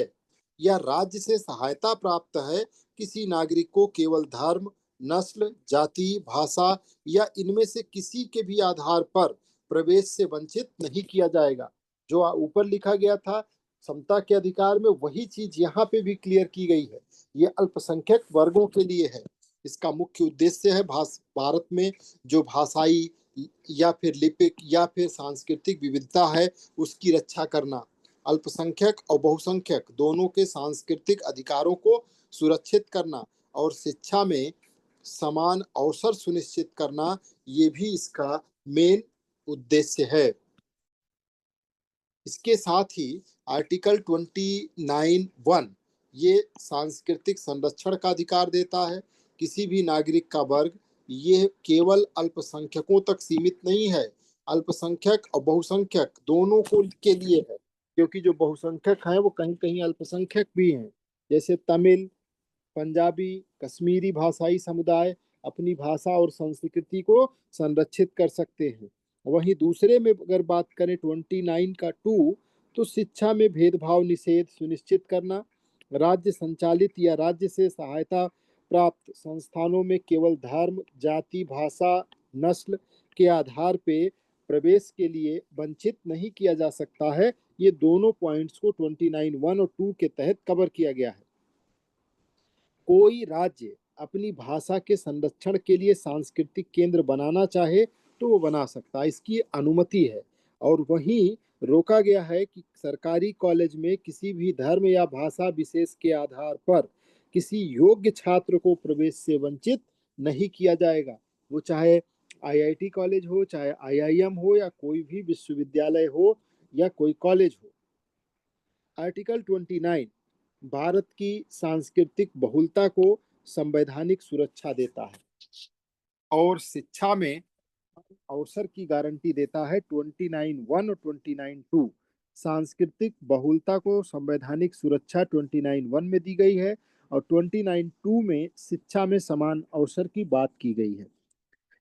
या राज्य से सहायता प्राप्त है, किसी नागरिक को केवल धर्म, नस्ल, जाति, भाषा या इनमें से किसी के भी आधार पर प्रवेश से वंचित नहीं किया जाएगा। जो ऊपर लिखा गया था समता के अधिकार में, वही चीज यहाँ पे भी क्लियर की गई है। ये अल्पसंख्यक वर्गों के लिए है। इसका मुख्य उद्देश्य है भारत में जो भाषाई या फिर लिपिक या फिर सांस्कृतिक विविधता है उसकी रक्षा करना। अल्पसंख्यक और बहुसंख्यक दोनों के सांस्कृतिक अधिकारों को सुरक्षित करना और शिक्षा में समान अवसर सुनिश्चित करना, ये भी इसका मेन उद्देश्य है। इसके साथ ही आर्टिकल 29(1) ये सांस्कृतिक संरक्षण का अधिकार देता है। किसी भी नागरिक का वर्ग, ये केवल अल्पसंख्यकों तक सीमित नहीं है, अल्पसंख्यक और बहुसंख्यक दोनों को के लिए है, क्योंकि जो बहुसंख्यक हैं वो कहीं कहीं अल्पसंख्यक भी हैं। जैसे तमिल, पंजाबी, कश्मीरी भाषाई समुदाय अपनी भाषा और संस्कृति को संरक्षित कर सकते हैं। वहीं दूसरे में अगर बात करें 29(2), तो शिक्षा में भेदभाव निषेध सुनिश्चित करना, राज्य संचालित या राज्य से सहायता प्राप्त संस्थानों में केवल धर्म, जाति, भाषा, नस्ल के आधार पे प्रवेश के लिए वंचित नहीं किया जा सकता है। ये दोनों पॉइंट्स को 29(1) और 2 के तहत कवर किया गया है। कोई राज्य अपनी भाषा के संरक्षण के लिए सांस्कृतिक केंद्र बनाना चाहे तो वो बना सकता है, इसकी अनुमति है। और वहीं रोका गया है कि सरकारी कॉलेज में किसी भी धर्म या भाषा विशेष के आधार पर किसी योग्य छात्र को प्रवेश से वंचित नहीं किया जाएगा। वो चाहे आईआईटी कॉलेज हो, चाहे आईआईएम हो, या कोई भी विश्वविद्यालय हो या कोई कॉलेज हो। आर्टिकल 29 भारत की सांस्कृतिक बहुलता को संवैधानिक सुरक्षा देता है और शिक्षा में अवसर की गारंटी देता है। 29(1) और 29(2) सांस्कृतिक बहुलता को संवैधानिक सुरक्षा 29(1) में दी गई है और 29(2) में शिक्षा में समान अवसर की बात की गई है।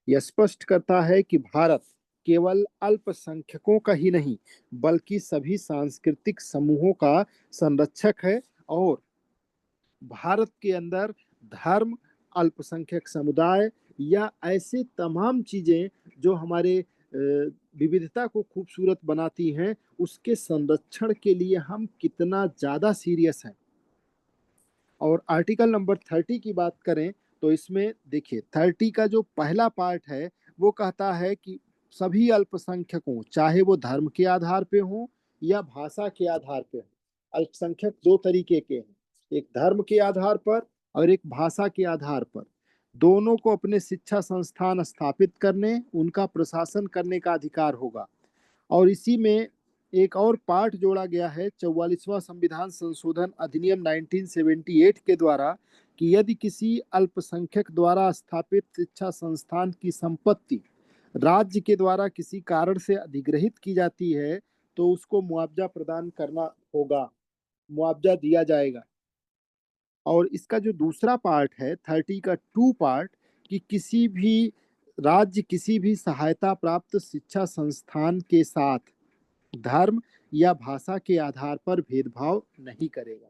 यह स्पष्ट करता है कि भारत केवल अल्पसंख्यकों का ही नहीं बल्कि सभी सांस्कृतिक समूहों का संरक्षक है और भारत के अंदर धर्म, अल्पसंख्यक समुदाय या ऐसे तमाम चीजें जो हमारे विविधता को खूबसूरत बनाती हैं, उसके संरक्षण के लिए हम कितना ज्यादा सीरियस हैं। और आर्टिकल नंबर 30 की बात करें तो इसमें देखिए 30 का जो पहला पार्ट है वो कहता है कि सभी अल्पसंख्यकों, चाहे वो धर्म के आधार पे हो या भाषा के आधार पे हो, अल्पसंख्यक दो तरीके के हैं, एक धर्म के आधार पर और एक भाषा के आधार पर, दोनों को अपने शिक्षा संस्थान स्थापित करने, उनका प्रशासन करने का अधिकार होगा। और इसी में एक और पार्ट जोड़ा गया है 44वां संविधान संशोधन अधिनियम 1978 के द्वारा कि यदि किसी अल्पसंख्यक द्वारा स्थापित शिक्षा संस्थान की संपत्ति राज्य के द्वारा किसी कारण से अधिग्रहित की जाती है तो उसको मुआवजा प्रदान करना होगा, मुआवजा दिया जाएगा। और इसका जो दूसरा पार्ट है 30 का 2 पार्ट, कि किसी भी राज्य किसी भी सहायता प्राप्त शिक्षा संस्थान के साथ धर्म या भाषा के आधार पर भेदभाव नहीं करेगा।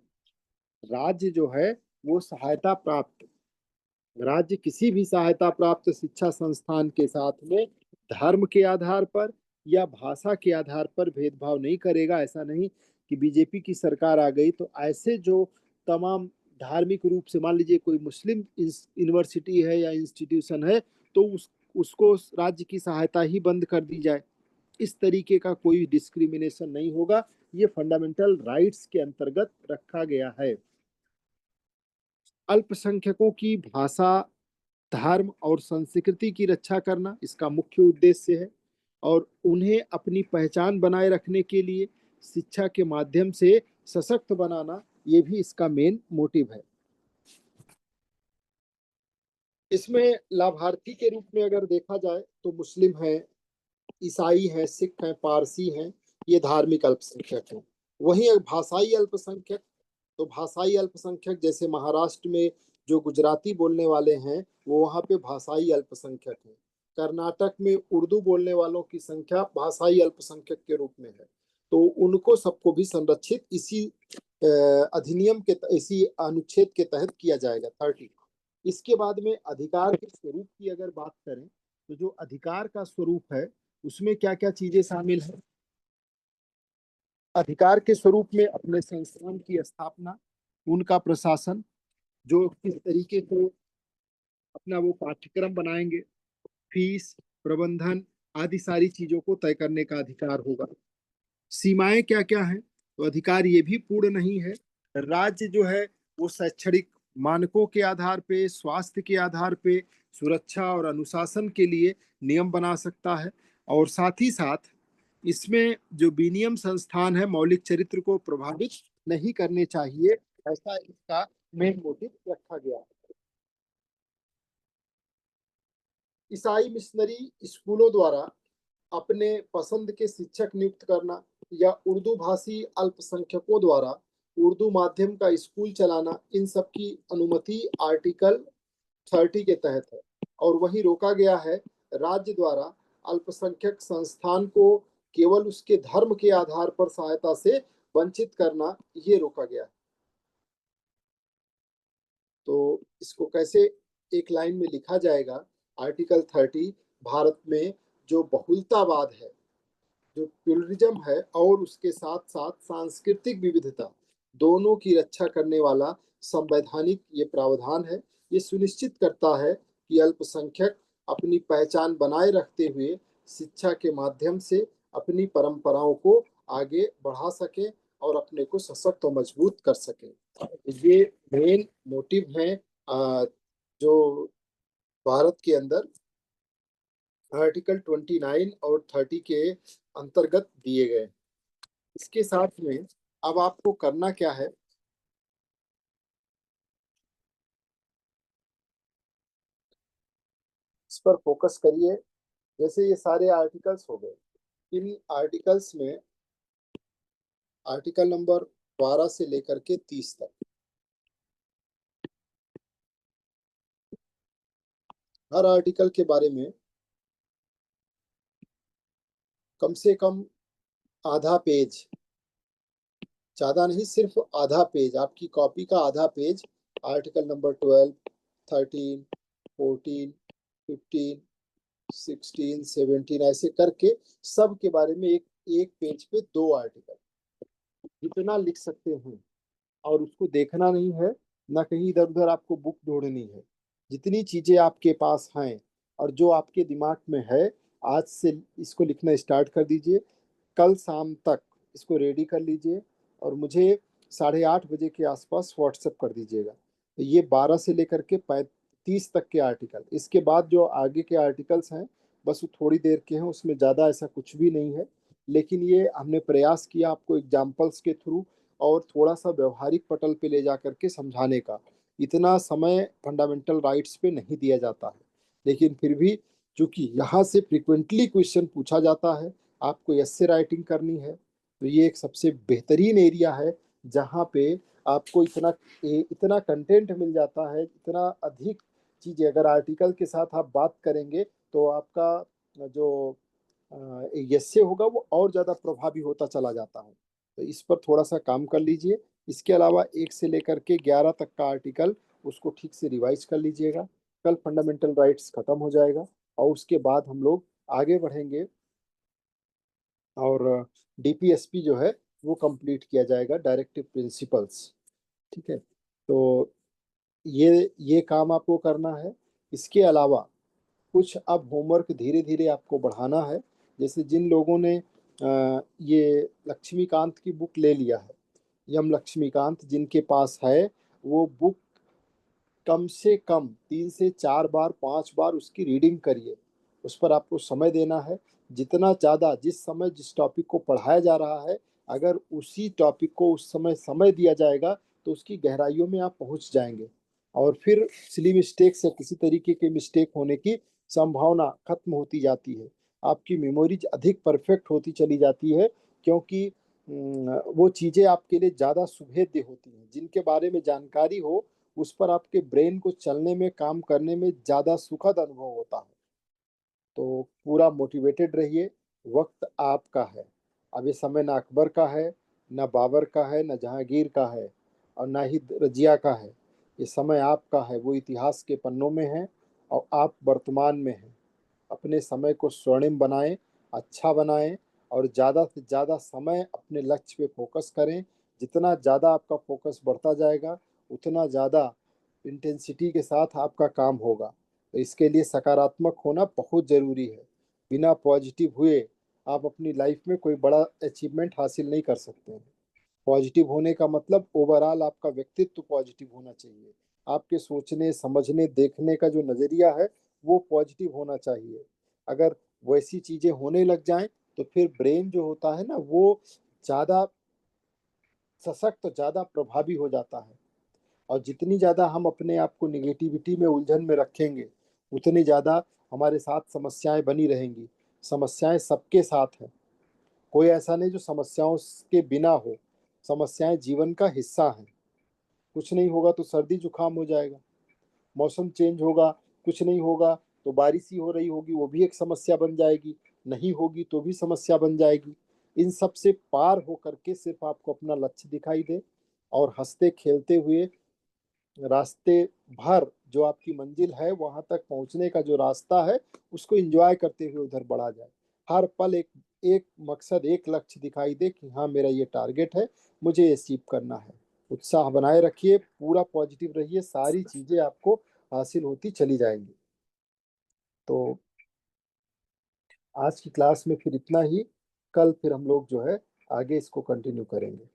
राज्य जो है वो राज्य किसी भी सहायता प्राप्त शिक्षा संस्थान के साथ में धर्म के आधार पर या भाषा के आधार पर भेदभाव नहीं करेगा। ऐसा नहीं कि बीजेपी की सरकार आ गई तो ऐसे जो तमाम धार्मिक रूप से, मान लीजिए कोई मुस्लिम यूनिवर्सिटी है या इंस्टीट्यूशन है, तो उसको राज्य की सहायता ही बंद कर दी जाए। इस तरीके का कोई डिस्क्रिमिनेशन नहीं होगा, ये फंडामेंटल राइट्स के अंतर्गत रखा गया है। अल्पसंख्यकों की भाषा, धर्म और संस्कृति की रक्षा करना इसका मुख्य उद्देश्य है और उन्हें अपनी पहचान बनाए रखने के लिए शिक्षा के माध्यम से सशक्त बनाना, ये भी इसका मेन मोटिव है। इसमें लाभार्थी के रूप में अगर देखा जाए तो मुस्लिम है, ईसाई हैं, सिख हैं, पारसी हैं, ये धार्मिक अल्पसंख्यक हैं। वहीं भाषाई अल्पसंख्यक, तो भाषाई अल्पसंख्यक जैसे महाराष्ट्र में जो गुजराती बोलने वाले हैं वो वहाँ पे भाषाई अल्पसंख्यक हैं। कर्नाटक में उर्दू बोलने वालों की संख्या भाषाई अल्पसंख्यक के रूप में है। तो उनको सबको भी संरक्षित इसी अधिनियम के इसी अनुच्छेद के तहत किया जाएगा 30। इसके बाद में अधिकार के स्वरूप की अगर बात करें तो जो अधिकार का स्वरूप है उसमें क्या क्या चीजें शामिल है। अधिकार के स्वरूप में अपने संस्थान की स्थापना, उनका प्रशासन, जो किस तरीके को अपना वो पाठ्यक्रम बनाएंगे, फीस, प्रबंधन आदि सारी चीजों को तय करने का अधिकार होगा। सीमाएं क्या क्या हैं, तो अधिकार ये भी पूर्ण नहीं है। राज्य जो है वो शैक्षणिक मानकों के आधार पे, स्वास्थ्य के आधार पे, सुरक्षा और अनुशासन के लिए नियम बना सकता है। और साथ ही साथ इसमें जो विनियम संस्थान है मौलिक चरित्र को प्रभावित नहीं करने चाहिए, ऐसा इसका मेन मोटिव रखा गया है। ईसाई मिशनरी स्कूलों द्वारा अपने पसंद के शिक्षक नियुक्त करना या उर्दू भाषी अल्पसंख्यकों द्वारा उर्दू माध्यम का स्कूल चलाना, इन सब की अनुमति आर्टिकल 30 के तहत है। और वही रोका गया है राज्य द्वारा अल्पसंख्यक संस्थान को केवल उसके धर्म के आधार पर सहायता से वंचित करना, ये रोका गया है। तो इसको कैसे एक लाइन में लिखा जाएगा? आर्टिकल 30 भारत में जो बहुलतावाद है, जो प्लुरलिज्म है, और उसके साथ साथ सांस्कृतिक विविधता, दोनों की रक्षा करने वाला संवैधानिक ये प्रावधान है। ये सुनिश्चित करता है कि अल्पसंख्यक अपनी पहचान बनाए रखते हुए शिक्षा के माध्यम से अपनी परंपराओं को आगे बढ़ा सके और अपने को सशक्त और मजबूत कर सके। ये मेन मोटिव है जो भारत के अंदर आर्टिकल 29 और 30 के अंतर्गत दिए गए। इसके साथ में अब आपको करना क्या है, इस पर फोकस करिए। जैसे ये सारे आर्टिकल्स हो गए, इन आर्टिकल्स में आर्टिकल नंबर 12 से लेकर के 30 तक हर आर्टिकल के बारे में कम से कम आधा पेज, ज्यादा नहीं, सिर्फ आधा पेज, आपकी कॉपी का आधा पेज, आर्टिकल नंबर 12, 13, 14, 15, 16, 17 ऐसे करके सब के बारे में एक एक पेज पे 2 आर्टिकल जितना लिख सकते हैं। और उसको देखना नहीं है, ना कहीं इधर उधर आपको बुक ढूंढनी है। जितनी चीजें आपके पास हैं और जो आपके दिमाग में है, आज से इसको लिखना स्टार्ट कर दीजिए। कल शाम तक इसको रेडी कर लीजिए और मुझे 8:30 बजे के आसपास व्हाट्सएप कर दीजिएगा। तो ये 12 से लेकर के 35 तक के आर्टिकल, इसके बाद जो आगे के आर्टिकल्स हैं बस वो थोड़ी देर के हैं, उसमें ज़्यादा ऐसा कुछ भी नहीं है। लेकिन ये हमने प्रयास किया आपको एग्जाम्पल्स के थ्रू और थोड़ा सा व्यवहारिक पटल पे ले जा करके समझाने का। इतना समय फंडामेंटल राइट्स पे नहीं दिया जाता है, लेकिन फिर भी चूंकि यहाँ से फ्रिक्वेंटली क्वेश्चन पूछा जाता है, आपको एस्से राइटिंग करनी है, तो ये एक सबसे बेहतरीन एरिया है जहाँ पे आपको इतना इतना कंटेंट मिल जाता है, इतना अधिक चीजें। अगर आर्टिकल के साथ आप बात करेंगे तो आपका जो एस्से होगा वो और ज्यादा प्रभावी होता चला जाता है। तो इस पर थोड़ा सा काम कर लीजिए। इसके अलावा 1 से लेकर के 11 तक का आर्टिकल उसको ठीक से रिवाइज कर लीजिएगा। कल फंडामेंटल राइट्स खत्म हो जाएगा और उसके बाद हम लोग आगे बढ़ेंगे और डीपीएसपी जो है वो कंप्लीट किया जाएगा, डायरेक्टिव प्रिंसिपल्स। ठीक है, तो ये काम आपको करना है। इसके अलावा कुछ अब होमवर्क धीरे धीरे आपको बढ़ाना है। जैसे जिन लोगों ने ये लक्ष्मीकांत की बुक ले लिया है, यम लक्ष्मीकांत जिनके पास है, वो बुक कम से कम 3 से 4 बार 5 बार उसकी रीडिंग करिए। उस पर आपको समय देना है। जितना ज़्यादा जिस समय जिस टॉपिक को पढ़ाया जा रहा है, अगर उसी टॉपिक को उस समय समय दिया जाएगा तो उसकी गहराइयों में आप पहुंच जाएंगे और फिर सिली मिस्टेक से किसी तरीके के मिस्टेक होने की संभावना खत्म होती जाती है। आपकी मेमोरी अधिक परफेक्ट होती चली जाती है, क्योंकि वो चीज़ें आपके लिए ज़्यादा सुभेद्य होती हैं। जिनके बारे में जानकारी हो उस पर आपके ब्रेन को चलने में, काम करने में ज्यादा सुखद अनुभव होता है। तो पूरा मोटिवेटेड रहिए। वक्त आपका है। अब ये समय ना अकबर का है, ना बाबर का है, ना जहांगीर का है, और ना ही रजिया का है। ये समय आपका है, वो इतिहास के पन्नों में है और आप वर्तमान में हैं। अपने समय को स्वर्णिम बनाएं, अच्छा बनाएं और ज़्यादा से ज़्यादा समय अपने लक्ष्य पे फोकस करें। जितना ज़्यादा आपका फोकस बढ़ता जाएगा उतना ज़्यादा इंटेंसिटी के साथ आपका काम होगा। तो इसके लिए सकारात्मक होना बहुत ज़रूरी है। बिना पॉजिटिव हुए आप अपनी लाइफ में कोई बड़ा अचीवमेंट हासिल नहीं कर सकते हैं। पॉजिटिव होने का मतलब ओवरऑल आपका व्यक्तित्व पॉजिटिव होना चाहिए। आपके सोचने समझने देखने का जो नजरिया है वो पॉजिटिव होना चाहिए। अगर वैसी चीजें होने लग जाएं तो फिर ब्रेन जो होता है ना वो ज्यादा सशक्त, ज्यादा प्रभावी हो जाता है। और जितनी ज्यादा हम अपने आप को निगेटिविटी में उलझन में रखेंगे उतनी ज्यादा हमारे साथ समस्याएं बनी रहेंगी। समस्याएं सबके साथ हैं, कोई ऐसा नहीं जो समस्याओं के बिना हो। समस्याएं जीवन का हिस्सा हैं। कुछ नहीं होगा तो सर्दी जुकाम हो जाएगा, मौसम चेंज होगा, कुछ नहीं होगा तो बारिश ही हो रही होगी, वो भी एक समस्या बन जाएगी, नहीं होगी तो भी समस्या बन जाएगी। इन सब से पार हो करके सिर्फ आपको अपना लक्ष्य दिखाई दे और हंसते खेलते हुए रास्ते भर जो आपकी मंजिल है वहां तक पहुंचने का जो रास्ता है उसको एंजॉय करते हुए उधर बढ़ा जाए। हर पल एक एक मकसद, एक लक्ष्य दिखाई दे कि हाँ मेरा ये टारगेट है, मुझे अचीव करना है। उत्साह बनाए रखिए, पूरा पॉजिटिव रहिए, सारी चीजें आपको हासिल होती चली जाएंगी। तो आज की क्लास में फिर इतना ही। कल फिर हम लोग जो है आगे इसको कंटिन्यू करेंगे।